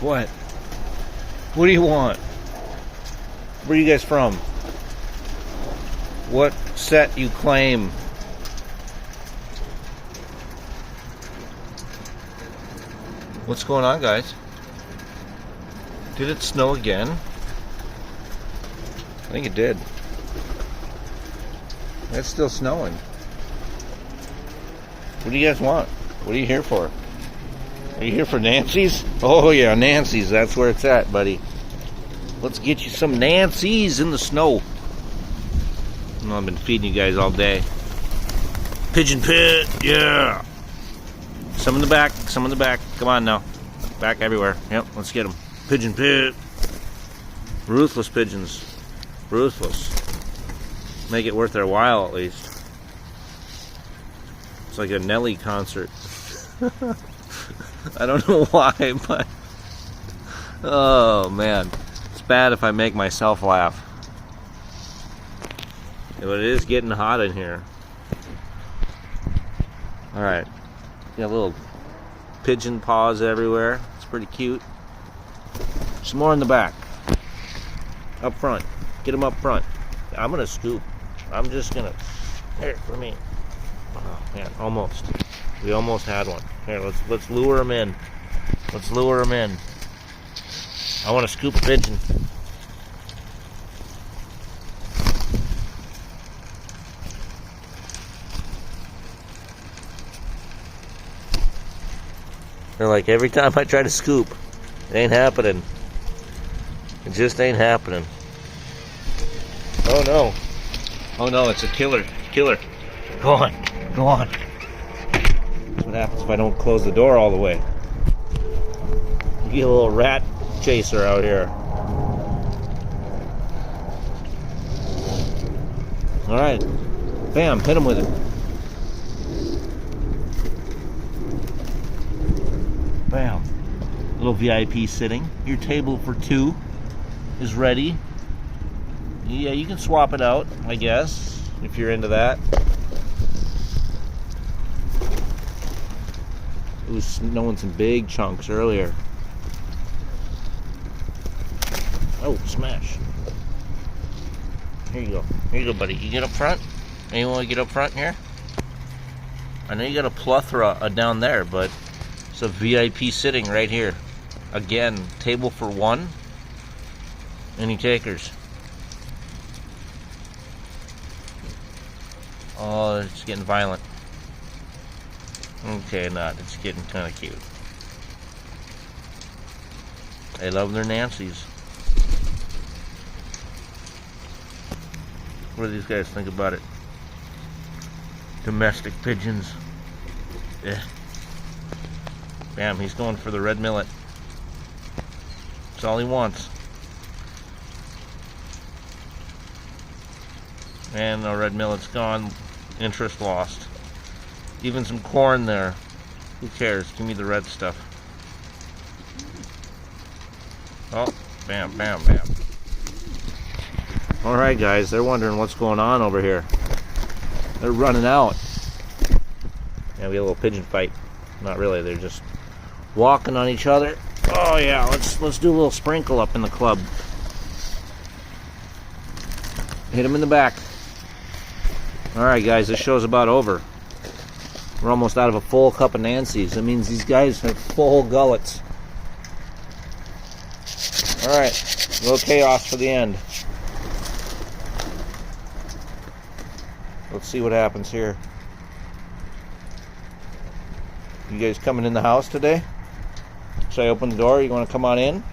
What? What do you want? Where are you guys from? What set you claim? What's going on, guys? Did it snow again? I think it did. It's still snowing. What do you guys want? What are you here for? Are you here for Nancy's? Oh yeah, Nancy's. That's where it's at, buddy. Let's get you some Nancy's in the snow. Well, I've been feeding you guys all day. Pigeon pit, yeah. Some in the back, some in the back. Come on now. Back everywhere. Yep, let's get them. Pigeon pit. Ruthless pigeons. Ruthless. Make it worth their while, at least. It's like a Nelly concert. I don't know why, but... Oh, man. It's bad if I make myself laugh. But it is getting hot in here. Alright. Got little pigeon paws everywhere. It's pretty cute. Some more in the back. Up front. Get them up front. I'm gonna scoop. I'm just gonna... Here, for me. Oh, man, almost. We almost had one. Here, let's lure them in. Let's lure them in. I want to scoop a pigeon. They're like, every time I try to scoop, it ain't happening. It just ain't happening. Oh no. Oh no, it's a killer. Killer. Go on. Go on. That's what happens if I don't close the door all the way. You get a little rat chaser out here. Alright. Bam, hit him with it. Bam. Little VIP sitting. Your table for two is ready. Yeah, you can swap it out, I guess, if you're into that. It was snowing some big chunks earlier. Oh, smash. Here you go. Here you go, buddy. You get up front? Anyone want to get up front here? I know you got a plethora down there, but it's a VIP sitting right here. Again, table for one. Any takers? Oh, it's getting violent. Okay, not. It's getting kind of cute. They love their Nancy's. What do these guys think about it? Domestic pigeons. Yeah. Bam, he's going for the red millet. That's all he wants. And the red millet's gone. Interest lost. Even some corn there. Who cares? Give me the red stuff. Oh, bam, bam, bam. Alright guys, they're wondering what's going on over here. They're running out. Yeah, we had a little pigeon fight. Not really, they're just walking on each other. Oh yeah, let's do a little sprinkle up in the club. Hit him in the back. Alright guys, this show's about over. We're almost out of a full cup of Nancy's. That means these guys have full gullets. Alright, a little chaos for the end. Let's see what happens here. You guys coming in the house today? Should I open the door? You want to come on in?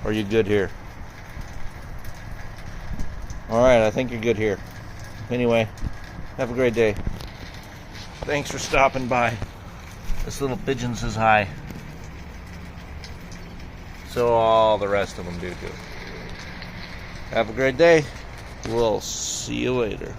Or are you good here? Alright, I think you're good here. Anyway, have a great day. Thanks for stopping by. This little pigeon says hi. So all the rest of them do too. Have a great day. We'll see you later.